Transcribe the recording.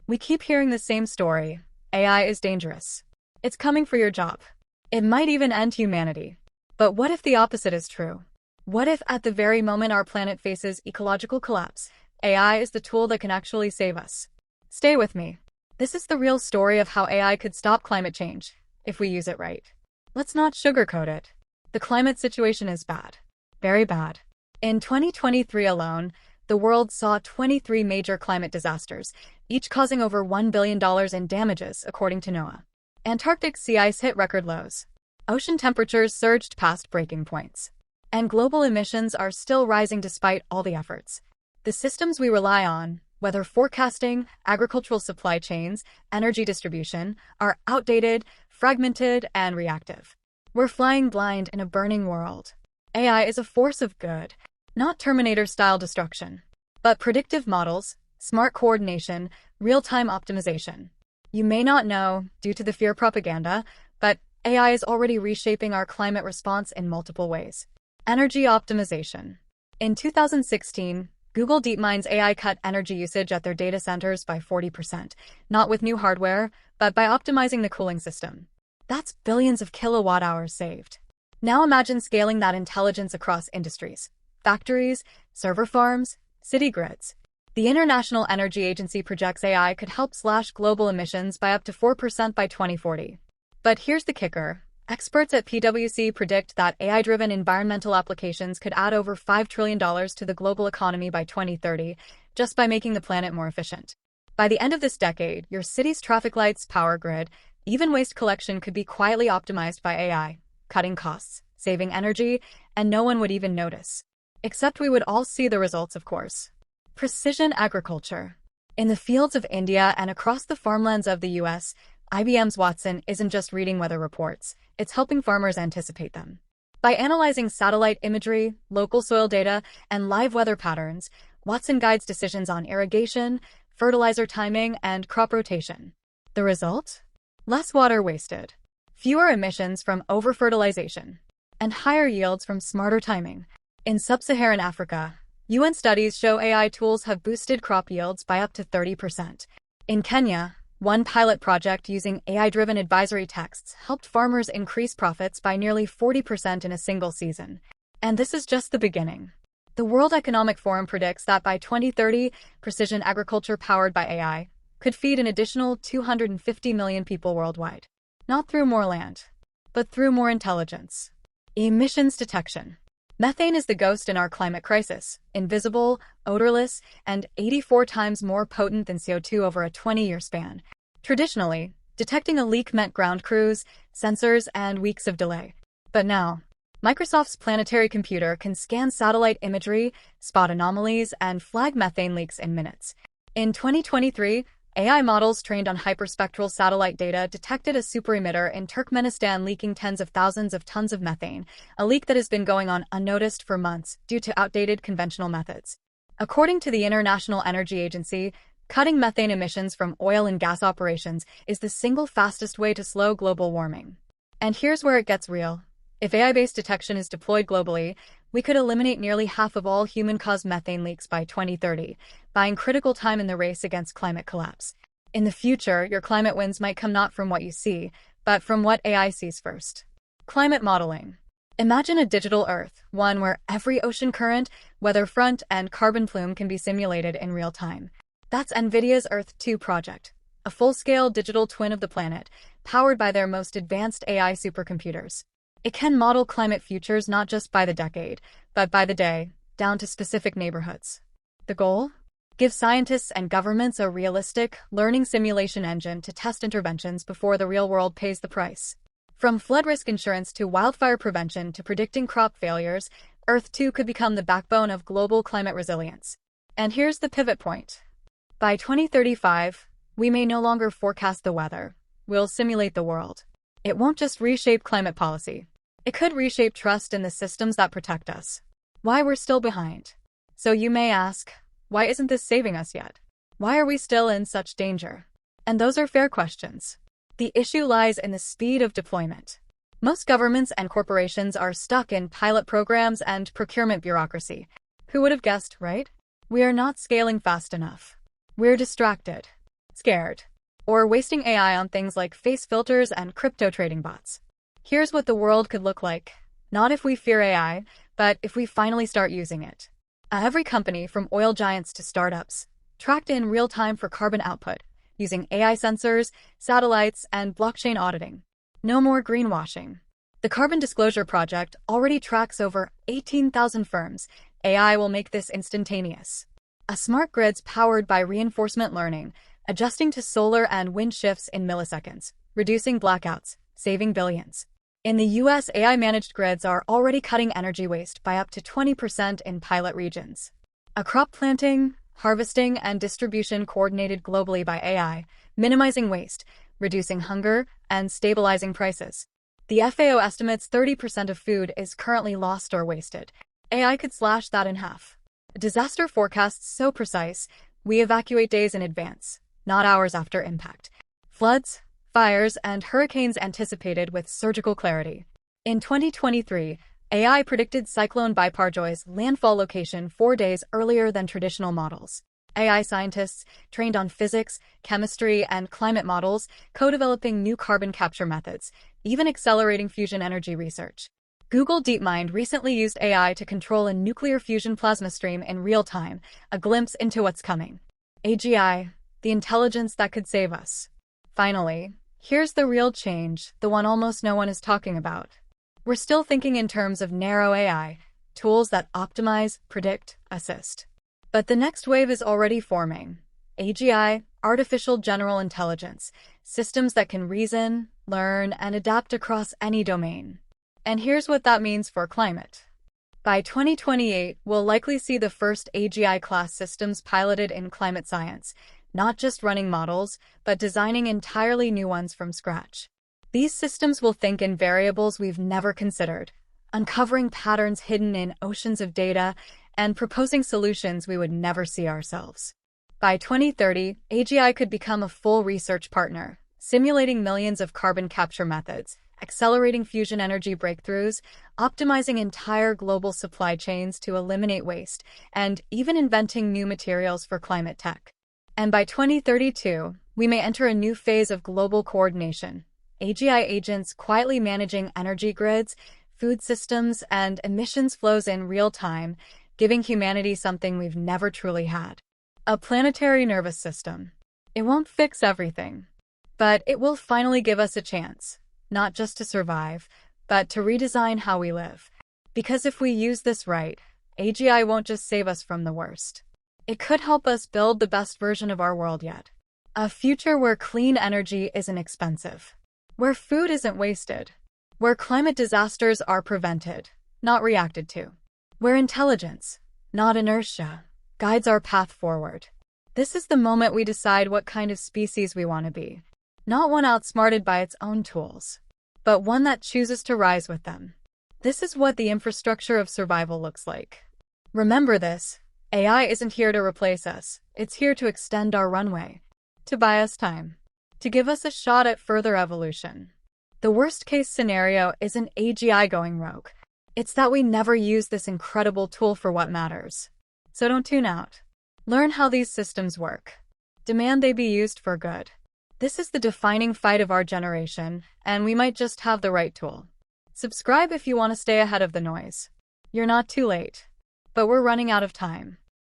We keep hearing the same story. AI is dangerous. It's coming for your job. It might even end humanity. But what if the opposite is true? What if at the very moment our planet faces ecological collapse, AI is the tool that can actually save us? Stay with me. This is the real story of how AI could stop climate change, if we use it right. Let's not sugarcoat it. The climate situation is bad. Very bad. In 2023 alone, the world saw 23 major climate disasters, each causing over $1 billion in damages, according to NOAA. Antarctic sea ice hit record lows. Ocean temperatures surged past breaking points. And global emissions are still rising despite all the efforts. The systems we rely on, weather forecasting, agricultural supply chains, energy distribution, are outdated, fragmented, and reactive. We're flying blind in a burning world. AI is a force of good, not Terminator-style destruction, but predictive models, smart coordination, real-time optimization. You may not know, due to the fear propaganda, but AI is already reshaping our climate response in multiple ways. Energy optimization. In 2016, Google DeepMind's AI cut energy usage at their data centers by 40%, not with new hardware, but by optimizing the cooling system. That's billions of kilowatt-hours saved. Now imagine scaling that intelligence across industries, factories, server farms, city grids. The International Energy Agency projects AI could help slash global emissions by up to 4% by 2040. But here's the kicker. Experts at PwC predict that AI-driven environmental applications could add over $5 trillion to the global economy by 2030, just by making the planet more efficient. By the end of this decade, your city's traffic lights, power grid, even waste collection could be quietly optimized by AI, cutting costs, saving energy, and no one would even notice. Except we would all see the results, of course. Precision agriculture. In the fields of India and across the farmlands of the US, IBM's Watson isn't just reading weather reports, it's helping farmers anticipate them. By analyzing satellite imagery, local soil data, and live weather patterns, Watson guides decisions on irrigation, fertilizer timing, and crop rotation. The result? Less water wasted, fewer emissions from over-fertilization, and higher yields from smarter timing. In sub-Saharan Africa, UN studies show AI tools have boosted crop yields by up to 30%. In Kenya, one pilot project using AI-driven advisory texts helped farmers increase profits by nearly 40% in a single season. And this is just the beginning. The World Economic Forum predicts that by 2030, precision agriculture powered by AI could feed an additional 250 million people worldwide. Not through more land, but through more intelligence. Emissions detection. Methane is the ghost in our climate crisis, invisible, odorless, and 84 times more potent than CO2 over a 20-year span. Traditionally, detecting a leak meant ground crews, sensors, and weeks of delay. But now, Microsoft's planetary computer can scan satellite imagery, spot anomalies, and flag methane leaks in minutes. In 2023, AI models trained on hyperspectral satellite data detected a super-emitter in Turkmenistan leaking tens of thousands of tons of methane, a leak that has been going on unnoticed for months due to outdated conventional methods. According to the International Energy Agency, cutting methane emissions from oil and gas operations is the single fastest way to slow global warming. And here's where it gets real. If AI-based detection is deployed globally, we could eliminate nearly half of all human-caused methane leaks by 2030, buying critical time in the race against climate collapse. In the future, your climate wins might come not from what you see, but from what AI sees first. Climate modeling. Imagine a digital Earth, one where every ocean current, weather front, and carbon plume can be simulated in real time. That's Nvidia's Earth 2 project, a full-scale digital twin of the planet, powered by their most advanced AI supercomputers. It can model climate futures not just by the decade, but by the day, down to specific neighborhoods. The goal? Give scientists and governments a realistic, learning simulation engine to test interventions before the real world pays the price. From flood risk insurance to wildfire prevention to predicting crop failures, Earth 2 could become the backbone of global climate resilience. And here's the pivot point. By 2035, we may no longer forecast the weather. We'll simulate the world. It won't just reshape climate policy. It could reshape trust in the systems that protect us. Why we're still behind. So you may ask, why isn't this saving us yet? Why are we still in such danger? And those are fair questions. The issue lies in the speed of deployment. Most governments and corporations are stuck in pilot programs and procurement bureaucracy. Who would have guessed, right? We are not scaling fast enough. We're distracted. scared, or wasting AI on things like face filters and crypto trading bots. Here's what the world could look like. Not if we fear AI, but if we finally start using it. Every company, from oil giants to startups, tracked in real time for carbon output, using AI sensors, satellites, and blockchain auditing. No more greenwashing. The Carbon Disclosure Project already tracks over 18,000 firms. AI will make this instantaneous. A smart grid's powered by reinforcement learning, adjusting to solar and wind shifts in milliseconds, reducing blackouts, saving billions. In the US, AI-managed grids are already cutting energy waste by up to 20% in pilot regions. A crop planting, harvesting, and distribution coordinated globally by AI, minimizing waste, reducing hunger, and stabilizing prices. The FAO estimates 30% of food is currently lost or wasted. AI could slash that in half. Disaster forecasts so precise, we evacuate days in advance, not hours after impact. Floods, fires, and hurricanes anticipated with surgical clarity. In 2023, AI predicted Cyclone Biparjoy's landfall location 4 days earlier than traditional models. AI scientists, trained on physics, chemistry, and climate models, co-developing new carbon capture methods, even accelerating fusion energy research. Google DeepMind recently used AI to control a nuclear fusion plasma stream in real time, a glimpse into what's coming. AGI, the intelligence that could save us. Finally, here's the real change, the one almost no one is talking about. We're still thinking in terms of narrow AI, tools that optimize, predict, assist. But the next wave is already forming. AGI, artificial general intelligence, systems that can reason, learn, and adapt across any domain. And here's what that means for climate. By 2028, we'll likely see the first AGI-class systems piloted in climate science, not just running models, but designing entirely new ones from scratch. These systems will think in variables we've never considered, uncovering patterns hidden in oceans of data and proposing solutions we would never see ourselves. By 2030, AGI could become a full research partner, simulating millions of carbon capture methods, accelerating fusion energy breakthroughs, optimizing entire global supply chains to eliminate waste, and even inventing new materials for climate tech. And by 2032, we may enter a new phase of global coordination. AGI agents quietly managing energy grids, food systems, and emissions flows in real time, giving humanity something we've never truly had. A planetary nervous system. It won't fix everything, but it will finally give us a chance, not just to survive, but to redesign how we live. Because if we use this right, AGI won't just save us from the worst. It could help us build the best version of our world yet. A future where clean energy isn't expensive, where food isn't wasted, where climate disasters are prevented, not reacted to, where intelligence, not inertia, guides our path forward. This is the moment we decide what kind of species we want to be. Not one outsmarted by its own tools, but one that chooses to rise with them. This is what the infrastructure of survival looks like. Remember this, AI isn't here to replace us, it's here to extend our runway, to buy us time, to give us a shot at further evolution. The worst-case scenario isn't AGI going rogue. It's that we never use this incredible tool for what matters. So don't tune out. Learn how these systems work. Demand they be used for good. This is the defining fight of our generation, and we might just have the right tool. Subscribe if you want to stay ahead of the noise. You're not too late. But we're running out of time.